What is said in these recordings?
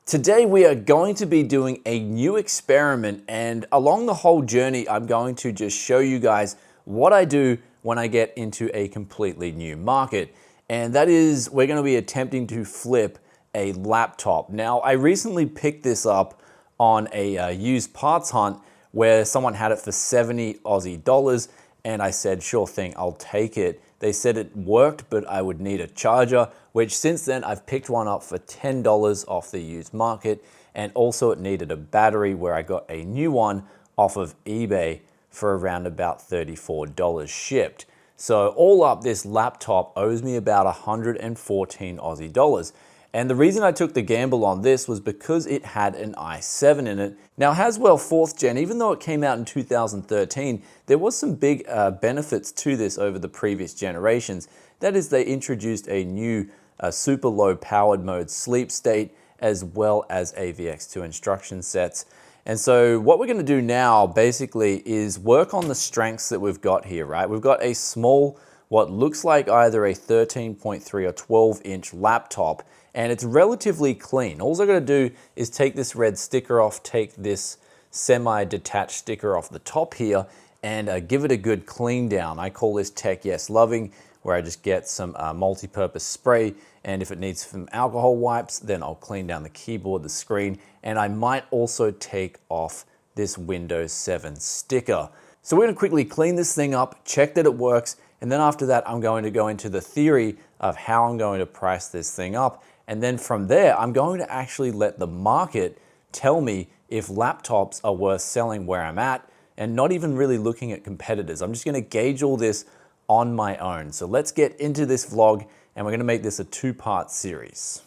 Today we are going to be doing a new experiment, and along the whole journey I'm going to just show you guys what I do when I get into a completely new market. And that is, we're going to be attempting to flip a laptop. Now, I recently picked this up on a used parts hunt where someone had it for 70 Aussie dollars, and I said, sure thing, I'll take it. They said it worked, but I would need a charger, which since then I've picked one up for $10 off the used market. And also it needed a battery, where I got a new one off of eBay for around about $34 shipped. So all up, this laptop owes me about 114 Aussie dollars. And the reason I took the gamble on this was because it had an i7 in it. Now, Haswell 4th gen, even though it came out in 2013, there was some big benefits to this over the previous generations. That is, they introduced a new super low powered mode sleep state, as well as AVX2 instruction sets. And so what we're going to do now basically is work on the strengths that we've got here, right? We've got a small, what looks like either a 13.3 or 12-inch laptop, and it's relatively clean. All I gotta do is take this red sticker off, take this semi-detached sticker off the top here, and give it a good clean down. I call this Tech Yes Loving, where I just get some multi-purpose spray, and if it needs some alcohol wipes, then I'll clean down the keyboard, the screen, and I might also take off this Windows 7 sticker. So we're gonna quickly clean this thing up, check that it works, and then after that, I'm going to go into the theory of how I'm going to price this thing up. And then from there, I'm going to actually let the market tell me if laptops are worth selling where I'm at, and not even really looking at competitors. I'm just gonna gauge all this on my own. So let's get into this vlog, and we're gonna make this a two-part series.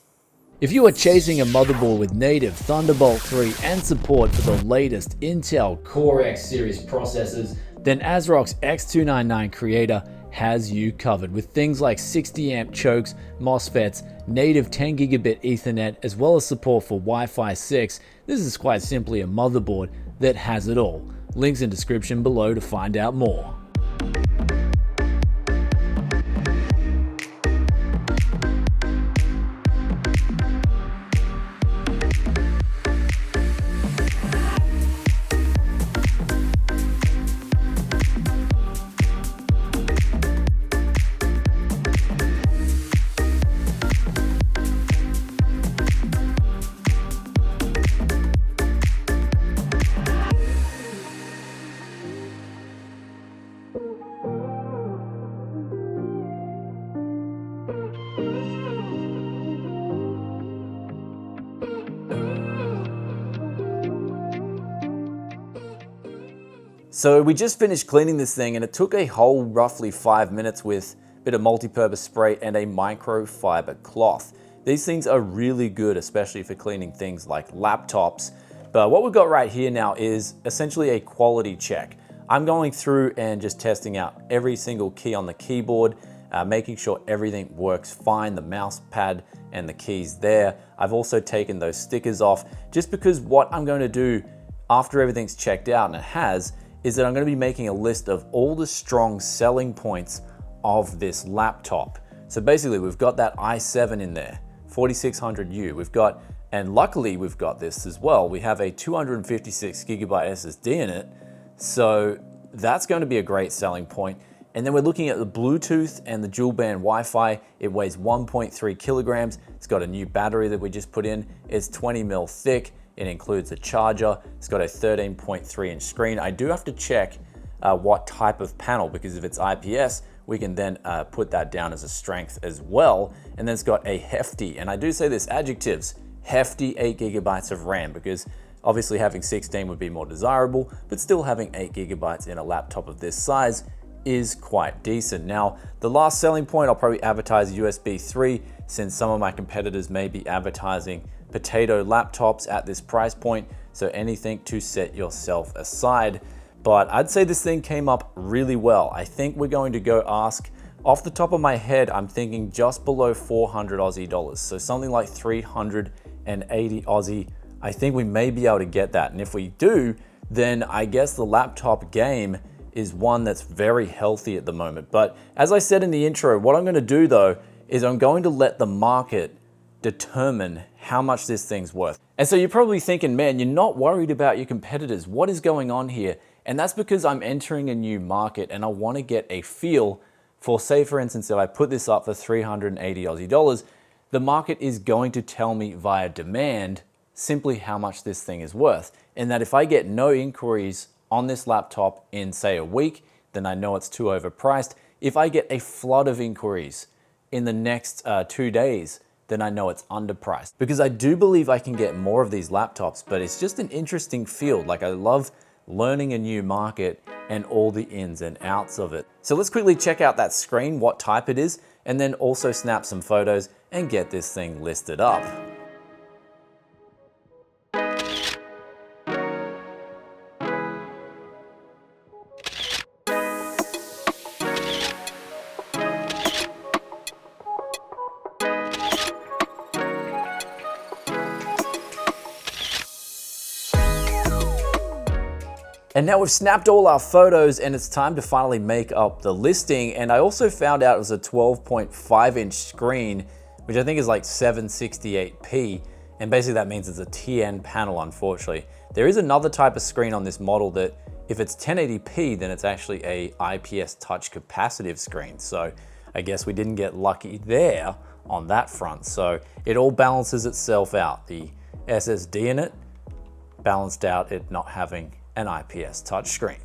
If you are chasing a motherboard with native Thunderbolt 3 and support for the latest Intel Core X series processors, then ASRock's X299 Creator has you covered with things like 60 amp chokes, MOSFETs, native 10 gigabit Ethernet, as well as support for Wi-Fi 6. This is quite simply a motherboard that has it all. Links in description below to find out more. So we just finished cleaning this thing, and it took a whole roughly 5 minutes with a bit of multi-purpose spray and a microfiber cloth. These things are really good, especially for cleaning things like laptops. But what we've got right here now is essentially a quality check. I'm going through and just testing out every single key on the keyboard, making sure everything works fine, the mouse pad and the keys there. I've also taken those stickers off, just because what I'm going to do after everything's checked out, and it has, is that I'm going to be making a list of all the strong selling points of this laptop. So basically we've got that i7 in there, 4600U. We've got, and luckily we've got this as well, we have a 256 gigabyte SSD in it. So that's going to be a great selling point. And then we're looking at the Bluetooth and the dual band Wi-Fi. It weighs 1.3 kilograms. It's got a new battery that we just put in. It's 20 mil thick. It includes a charger. It's got a 13.3 inch screen. I do have to check what type of panel, because if it's IPS, we can then put that down as a strength as well. And then it's got a hefty, and I do say this adjectives, hefty 8 gigabytes of RAM, because obviously having 16 would be more desirable, but still having 8 gigabytes in a laptop of this size is quite decent. Now, the last selling point, I'll probably advertise USB 3, since some of my competitors may be advertising potato laptops at this price point, so anything to set yourself aside. But I'd say this thing came up really well. I think we're going to go ask, off the top of my head, I'm thinking just below 400 Aussie dollars, so something like 380 Aussie. I think we may be able to get that, and if we do, then I guess the laptop game is one that's very healthy at the moment. But as I said in the intro, what I'm going to do though is I'm going to let the market determine how much this thing's worth. And so you're probably thinking, man, you're not worried about your competitors. What is going on here? And that's because I'm entering a new market and I want to get a feel for, say for instance, if I put this up for 380 Aussie dollars, the market is going to tell me via demand simply how much this thing is worth. And that if I get no inquiries on this laptop in, say, a week, then I know it's too overpriced. If I get a flood of inquiries in the next 2 days, then I know it's underpriced. Because I do believe I can get more of these laptops, but it's just an interesting field. Like, I love learning a new market and all the ins and outs of it. So let's quickly check out that screen, what type it is, and then also snap some photos and get this thing listed up. And now we've snapped all our photos and it's time to finally make up the listing. And I also found out it was a 12.5 inch screen, which I think is like 768p. And basically that means it's a TN panel, unfortunately. There is another type of screen on this model that if it's 1080p, then it's actually a IPS touch capacitive screen. So I guess we didn't get lucky there on that front. So it all balances itself out. The SSD in it balanced out it not having an IPS touchscreen.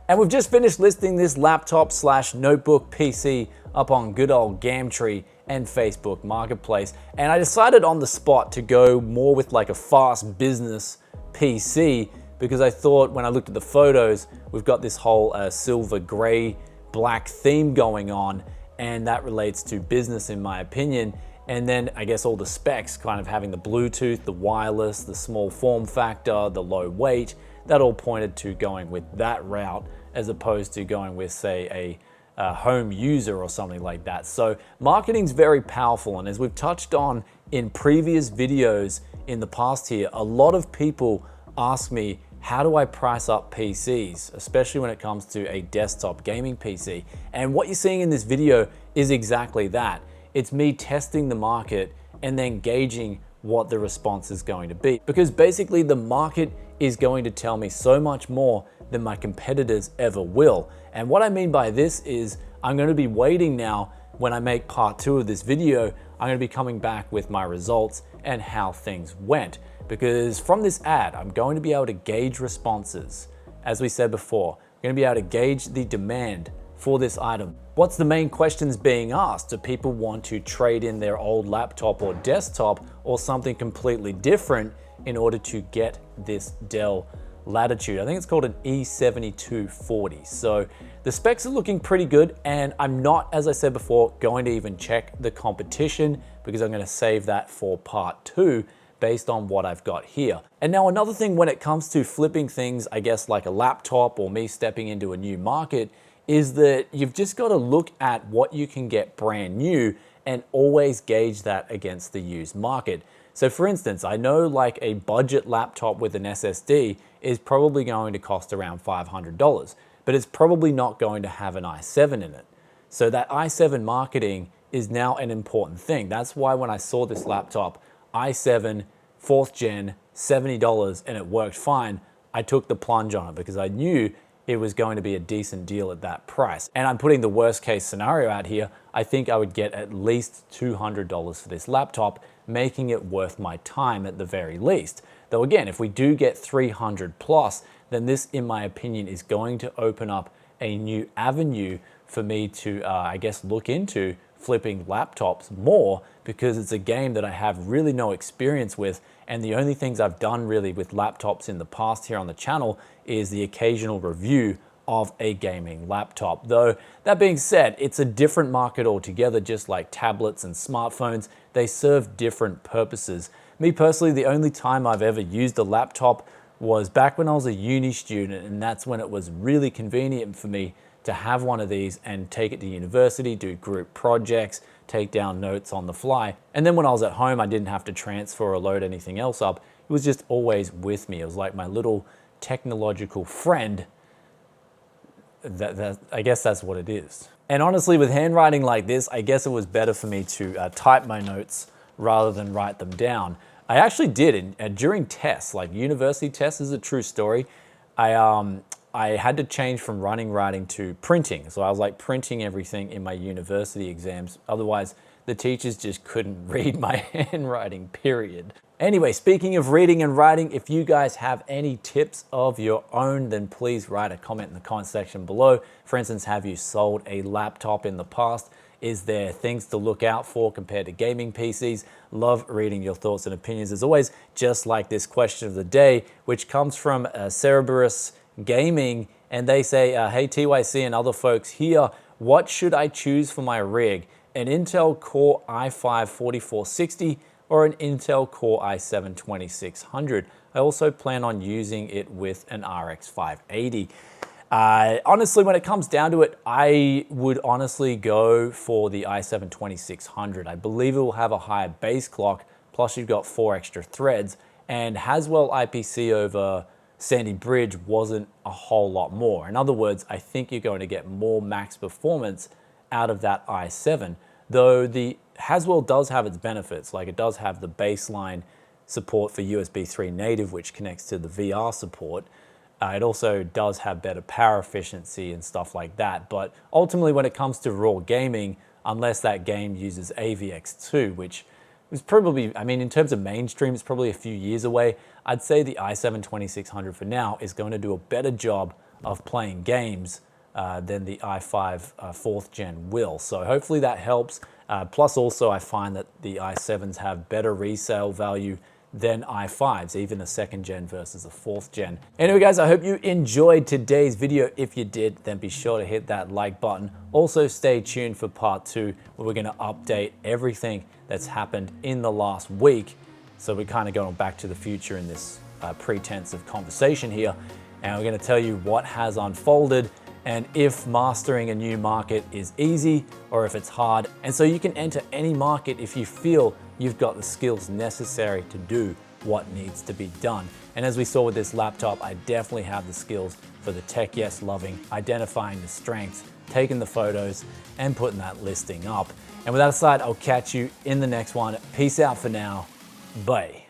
And we've just finished listing this laptop / notebook PC up on good old Gumtree and Facebook Marketplace. And I decided on the spot to go more with like a fast business PC because I thought when I looked at the photos, we've got this whole silver gray black theme going on, and that relates to business in my opinion. And then I guess all the specs, kind of having the Bluetooth, the wireless, the small form factor, the low weight, that all pointed to going with that route as opposed to going with, say, a home user or something like that. So marketing's very powerful, and as we've touched on in previous videos in the past here, a lot of people ask me, how do I price up PCs, especially when it comes to a desktop gaming PC? And what you're seeing in this video is exactly that. It's me testing the market and then gauging what the response is going to be. Because basically the market is going to tell me so much more than my competitors ever will. And what I mean by this is I'm going to be waiting now. When I make part 2 of this video, I'm going to be coming back with my results and how things went. Because from this ad, I'm going to be able to gauge responses. As we said before, I'm going to be able to gauge the demand for this item. What's the main questions being asked? Do people want to trade in their old laptop or desktop or something completely different in order to get this Dell Latitude? I think it's called an E7420. So the specs are looking pretty good, and I'm not, as I said before, going to even check the competition because I'm going to save that for part 2 based on what I've got here. And now another thing when it comes to flipping things, I guess like a laptop or me stepping into a new market, is that you've just got to look at what you can get brand new and always gauge that against the used market. So for instance, I know like a budget laptop with an SSD is probably going to cost around $500, but it's probably not going to have an i7 in it. So that i7 marketing is now an important thing. That's why when I saw this laptop, i7, 4th gen, $70, and it worked fine, I took the plunge on it because I knew it was going to be a decent deal at that price. And I'm putting the worst case scenario out here. I think I would get at least $200 for this laptop, making it worth my time at the very least. Though again, if we do get 300 plus, then this, in my opinion, is going to open up a new avenue for me to, I guess, look into flipping laptops more, because it's a game that I have really no experience with, and the only things I've done really with laptops in the past here on the channel is the occasional review of a gaming laptop. Though that being said, it's a different market altogether. Just like tablets and smartphones, they serve different purposes. Me personally, the only time I've ever used a laptop was back when I was a uni student, and that's when it was really convenient for me to have one of these and take it to university, do group projects, take down notes on the fly. And then when I was at home, I didn't have to transfer or load anything else up. It was just always with me. It was like my little technological friend. I guess that's what it is. And honestly, with handwriting like this, I guess it was better for me to type my notes rather than write them down. I actually did during tests, like university tests. This is a true story. I had to change from writing to printing. So I was like printing everything in my university exams. Otherwise, the teachers just couldn't read my handwriting, period. Anyway, speaking of reading and writing, if you guys have any tips of your own, then please write a comment in the comment section below. For instance, have you sold a laptop in the past? Is there things to look out for compared to gaming PCs? Love reading your thoughts and opinions as always, just like this question of the day, which comes from Cerberus Gaming, and they say, hey TYC and other folks here, what should I choose for my rig? An Intel Core i5-4460 or an Intel Core i7-2600? I also plan on using it with an RX 580. Honestly, when it comes down to it, I would honestly go for the i7-2600. I believe it will have a higher base clock, plus you've got 4 extra threads, and Haswell IPC over Sandy Bridge wasn't a whole lot more. In other words, I think you're going to get more max performance out of that i7, though the Haswell does have its benefits, like it does have the baseline support for USB 3 native, which connects to the VR support. It also does have better power efficiency and stuff like that. But ultimately, when it comes to raw gaming, unless that game uses AVX2, which was probably, I mean, in terms of mainstream, it's probably a few years away. I'd say the i7-2600 for now is going to do a better job of playing games than the i5 4th gen will. So hopefully that helps. Plus also I find that the i7s have better resale value than i5s, even a 2nd gen versus a 4th gen. Anyway guys, I hope you enjoyed today's video. If you did, then be sure to hit that like button. Also stay tuned for part 2, where we're gonna update everything that's happened in the last week. So we're kind of going back to the future in this pretense of conversation here. And we're gonna tell you what has unfolded and if mastering a new market is easy or if it's hard. And so you can enter any market if you feel you've got the skills necessary to do what needs to be done. And as we saw with this laptop, I definitely have the skills for the tech yes loving, identifying the strengths, taking the photos, and putting that listing up. And with that aside, I'll catch you in the next one. Peace out for now. Bye.